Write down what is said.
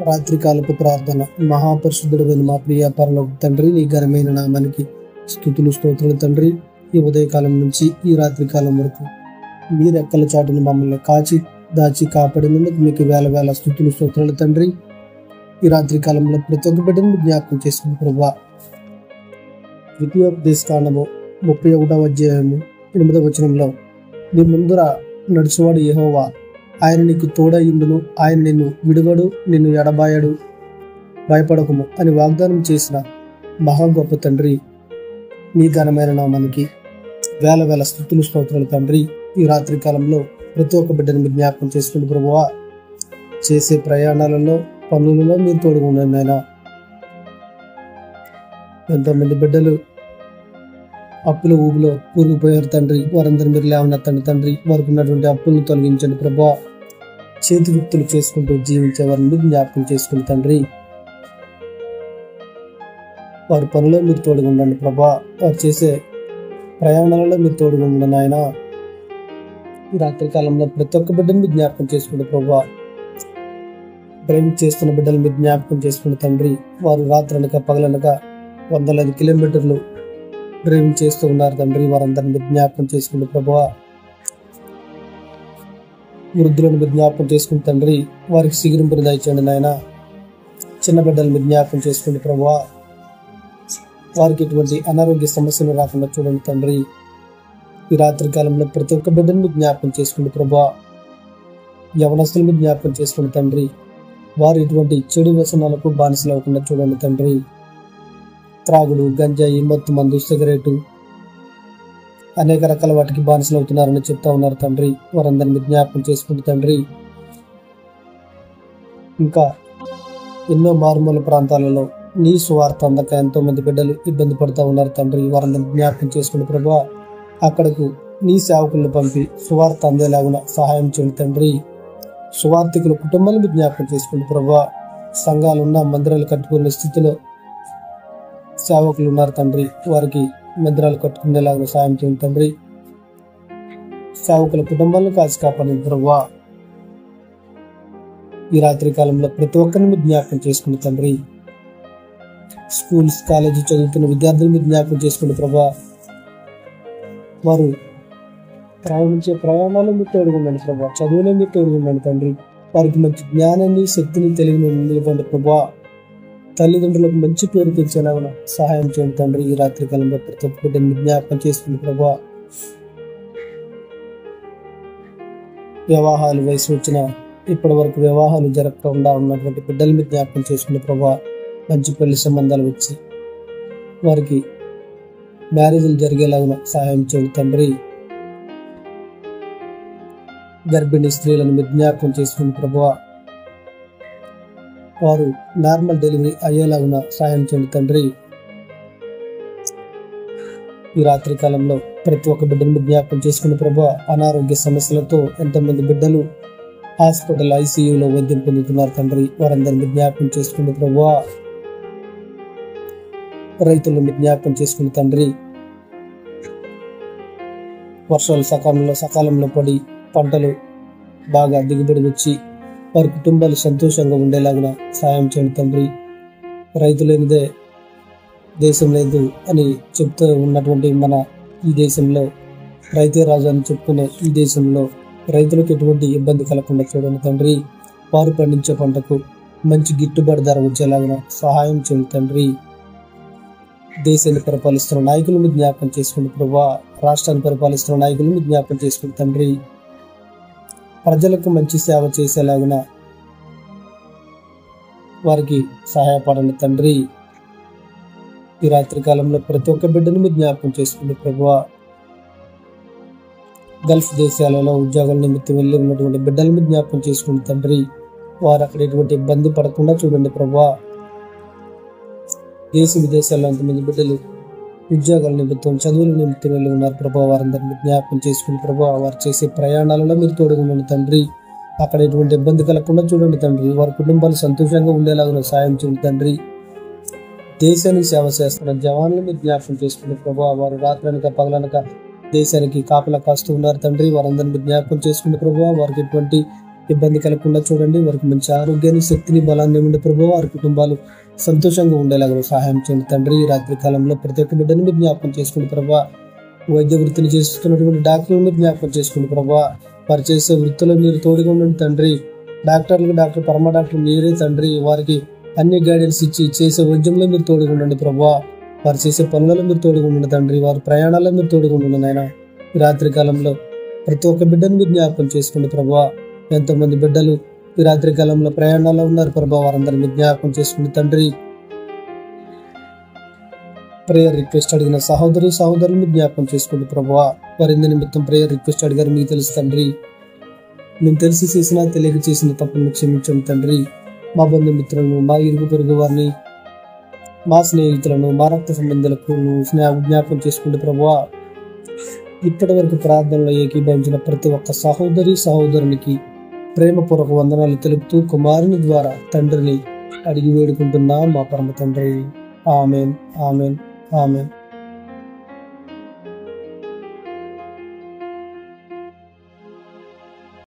రాత్రికాలపు ప్రార్థన. మహాపరిశుద్ధుడైన మా ప్రియ పరలోక తండ్రి, నీ ఘనమైన నామానికి స్తుతులు స్తోత్రాలు తండ్రి. ఈ ఉదయకాలం నుంచి ఈ రాత్రికాలం వరకు మీ రెక్కల చాటును మమ్మల్ని కాచి దాచి కాపాడినందుకు మీకు వేల వేల స్తుతులు స్తోత్రాలు తండ్రి. ఈ రాత్రి కాలంలో ప్రతి ఒక్క బిడ్డను జ్ఞాపకం చేసుకుని ప్రభువా, ద్వితీయోపదేశ కాండము 31వ అధ్యాయము 8వ వచనంలో, నీ ముందర నడుచువాడు యెహోవా, ఆయన నీకు తోడయుండును, ఆయన నిన్ను విడువడు, నిన్ను ఎడబాయడు, భయపడకుము అని వాగ్దానం చేసిన మహా గొప్ప తండ్రి, నీ ఘనమైన నామానికి వేల వేల స్తుతులు స్తోత్రాలు తండ్రి. ఈ రాత్రి కాలంలో ప్రతి ఒక్క బిడ్డని మీరు జ్ఞాపకం చేసుకుని ప్రభువా, చేసే ప్రయాణాలలో పనులలో మీరు తోడుగా ఉండండి నాయనా. ఎంతోమంది బిడ్డలు అప్పుల ఊబిలో కూరుకుపోయారు తండ్రి, వారందరూ మీరు లేవనెత్తండి తండ్రి. వారికి ఉన్నటువంటి అప్పులను తొలగించండి ప్రభువా. చేతి వృత్తులు చేసుకుంటూ జీవించే వారిని మీరు జ్ఞాపకం చేసుకుని తండ్రి, వారి పనిలో మీరు తోడుగా ఉండండి ప్రభా. వారు చేసే ప్రయాణాలలో మీరు తోడుగా ఉండండి ఆయన. ఈ రాత్రి కాలంలో ప్రతి ఒక్క బిడ్డను మీరు జ్ఞాపకం చేసుకుంటే ప్రభా, డ్రైవింగ్ చేస్తున్న బిడ్డలు మీరు జ్ఞాపకం చేసుకుని తండ్రి. వారు రాత్రనక పగలనక వందలాది కిలోమీటర్లు డ్రైవింగ్ చేస్తూ ఉన్నారు తండ్రి. వారందరిని మీరు జ్ఞాపకం చేసుకుంటే ప్రభా. వృద్ధులను మీరు జ్ఞాపకం చేసుకుని తండ్రి, వారికి సిగురింపుని దయచేయండి నాయన. చిన్న బిడ్డలు మీరు జ్ఞాపకం చేసుకుంటే ప్రభా, వారికి ఎటువంటి అనారోగ్య సమస్యలు రాకుండా చూడండి తండ్రి. ఈ రాత్రి కాలంలో ప్రతి ఒక్క బిడ్డను మీరు జ్ఞాపకం చేసుకుంటే ప్రభా, యవనస్తులు మీరు జ్ఞాపకం చేసుకుని తండ్రి. వారు ఎటువంటి చెడు వ్యసనాలకు బానిసలు అవ్వకుండా చూడండి తండ్రి. త్రాగుడు, గంజాయి, మత్తు మందు, సిగరెట్ అనేక రకాల వాటికి బానిసలు అవుతున్నారని చెప్తా ఉన్నారు తండ్రి. వారందరిని మీరు జ్ఞాపకం చేసుకుంటే తండ్రి. ఇంకా ఎన్నో మారుమూల ప్రాంతాలలో నీ సువార్త అందక ఎంతో మంది బిడ్డలు ఇబ్బంది పడుతూ ఉన్నారు తండ్రి. వారందరిని జ్ఞాపకం చేసుకుని ప్రభా, అక్కడకు నీ సేవకులను పంపి సువార్త అందేలాగున సహాయం చేయండి తండ్రి. సువార్థికుల కుటుంబాలను మీరు జ్ఞాపకం చేసుకోండి ప్రభా. సంఘాలు ఉన్న మందిరాలు కట్టుకునే స్థితిలో సేవకులు ఉన్నారు తండ్రి. వారికి మందిరాలు కట్టుకునేలాగా సహాయం చేయండి తండ్రి. సేవకుల కుటుంబాలను కాచి కాపాడండి ప్రభా. ఈ రాత్రి కాలంలో ప్రతి ఒక్కరిని మీరు జ్ఞాపకం చేసుకుని తండ్రి. స్కూల్స్, కాలేజీ చదువుతున్న విద్యార్థులు మీరు జ్ఞాపకం చేసుకోండి ప్రభా. వారు ప్రయాణించే ప్రయాణాలు మీరు తోడుగుండండి ప్రభా. చదువులో మీరు తోడుగుండండి తండ్రి. వారికి మంచి జ్ఞానాన్ని, శక్తిని, తెలివిని ఇవ్వండి ప్రభా. తల్లిదండ్రులకు మంచి పేరు తెచ్చేలాగా సహాయం చేయండి తండ్రి. ఈ రాత్రి కాలంలో ప్రతి ఒక్క బిడ్డని జ్ఞాపకం చేసుకుని ప్రభా. వివాహాలు వయసు వచ్చిన ఇప్పటి వరకు వివాహాలు జరగకుండా ఉన్నటువంటి బిడ్డలు మీరు జ్ఞాపకం చేసుకుని ప్రభా. మంచి పెళ్లి సంబంధాలు వచ్చి వారికి మ్యారేజ్లు జరిగేలాగా సహాయం చేయండి తండ్రి. గర్భిణీ స్త్రీలను మీరు జ్ఞాపకం చేసుకుని ప్రభువా, వారు నార్మల్ డెలివరీ అయ్యేలాగా సహాయం చేయండి తండ్రి. ఈ రాత్రి కాలంలో ప్రతి ఒక్క బిడ్డను మీరు జ్ఞాపకం చేసుకుని ప్రభువా. అనారోగ్య సమస్యలతో ఎంతమంది బిడ్డలు హాస్పిటల్ ICUలో వైద్యం పొందుతున్నారు తండ్రి. వారందరినీ జ్ఞాపకం చేసుకుని ప్రభువా. రైతులను మీరు జ్ఞాపకం చేసుకుని తండ్రి. వర్షాలు సకాలంలో పడి పంటలు బాగా దిగుబడి వచ్చి వారి కుటుంబాలు సంతోషంగా ఉండేలాగా సహాయం చేయండి తండ్రి. రైతు లేనిదే దేశం లేదు అని చెప్తూ ఉన్నటువంటి మన ఈ దేశంలో, రైతే రాజు అని చెప్పుకునే ఈ దేశంలో రైతులకు ఎటువంటి ఇబ్బంది కలగకుండా చూడండి తండ్రి. వారు పండించే పంటకు మంచి గిట్టుబాటు ధర వచ్చేలాగా సహాయం చేయండి తండ్రి. దేశాన్ని పరిపాలిస్తున్న నాయకులను జ్ఞాపకం చేసుకుని ప్రభా. రాష్ట్రాన్ని పరిపాలిస్తున్న నాయకులను జ్ఞాపకం చేసుకుని తండ్రి. ప్రజలకు మంచి సేవ చేసేలాగున వారికి సహాయపడండి తండ్రి. ఈ రాత్రి కాలంలో ప్రతి ఒక్క బిడ్డను మీరు జ్ఞాపకం చేసుకుని ప్రభువా. గల్ఫ్ దేశాలలో ఉద్యోగాల నిమిత్తం వెళ్ళి ఉన్నటువంటి బిడ్డల మీద జ్ఞాపకం చేసుకుని తండ్రి. వారు అక్కడ ఎటువంటి ఇబ్బంది పడకుండా చూడండి ప్రభువా. దేశ విదేశాల్లో ఎంతమంది బిడ్డలు ఉద్యోగాల నిమిత్తం, చదువుల నిమిత్తం వెళ్ళి ఉన్నారు ప్రభా. వారందరినీ జ్ఞాపకం చేసుకుని ప్రభా. వారు చేసే ప్రయాణాలలో మీరు తోడుగా ఉండండి తండ్రి. అక్కడ ఎటువంటి ఇబ్బంది కలగకుండా చూడండి తండ్రి. వారి కుటుంబాలు సంతోషంగా ఉండేలాగా సాయం చేయండి తండ్రి. దేశానికి సేవ చేస్తున్న జవాన్లు మీరు జ్ఞాపకం చేసుకుని ప్రభా. వారు రాత్రనక పగలనక దేశానికి కాపలా కాస్తూ ఉన్నారు తండ్రి. వారందరినీ జ్ఞాపకం చేసుకుని ప్రభా. వారికి ఎటువంటి ఇబ్బంది కలగకుండా చూడండి. వారికి మంచి ఆరోగ్యాన్ని, శక్తిని, బలాన్ని ఉండే ప్రభు వారి కుటుంబాలు సంతోషంగా ఉండేలాగా సహాయం చేయండి తండ్రి. ఈ రాత్రి కాలంలో ప్రతి ఒక్క బిడ్డను మీరు జ్ఞాపకం చేసుకోండి ప్రభా. వైద్య వృత్తిని చేస్తున్నటువంటి డాక్టర్లు మీరు జ్ఞాపకం చేసుకోండి ప్రభా. వారు చేసే వృత్తిలో మీరు తోడుగా ఉండండి తండ్రి. డాక్టర్లకు పరమ డాక్టర్ మీరే తండ్రి. వారికి అన్ని గైడెన్స్ ఇచ్చి చేసే వైద్యంలో మీరు తోడుగా ఉండండి ప్రభా. వారు చేసే పనులలో మీరు తోడుగా ఉండండి తండ్రి. వారి ప్రయాణాల్లో మీరు తోడుగా ఉండండి నాయన. ఈ రాత్రి కాలంలో ప్రతి ఒక్క బిడ్డను మీరు జ్ఞాపకం చేసుకోండి ప్రభా. ఎంతో మంది బిడ్డలు ఈ రాత్రి కాలంలో ప్రయాణాల్లో ఉన్నారు ప్రభా. వారందరినీ మీరు జ్ఞాపకం చేసుకోండి తండ్రి. ప్రేయర్ రిక్వెస్ట్ అడిగిన సహోదరులు మీరు జ్ఞాపకం చేసుకోండి ప్రభా. వారి నిమిత్తం ప్రేయర్ రిక్వెస్ట్ అడిగారు, మీకు తెలుసు తండ్రి. మేము తెలిసి చేసినా తెలియక చేసిన తప్పులను క్షమించండి తండ్రి. మా బంధుమిత్రులను, మా ఇరుగు పొరుగు వారిని, మా స్నేహితులను, మా రక్త సంబంధులకు జ్ఞాపకం చేసుకోండి ప్రభా. ఇప్పటి వరకు ప్రార్థనలో ఏకీభవించిన ప్రతి ఒక్క సహోదరునికి ప్రేమపూర్వక వందనాలు తెలుపుతూ కుమారుని ద్వారా తండ్రిని అడిగి వేడుకుంటున్నా మా పరమ తండ్రి. Amen, amen, amen.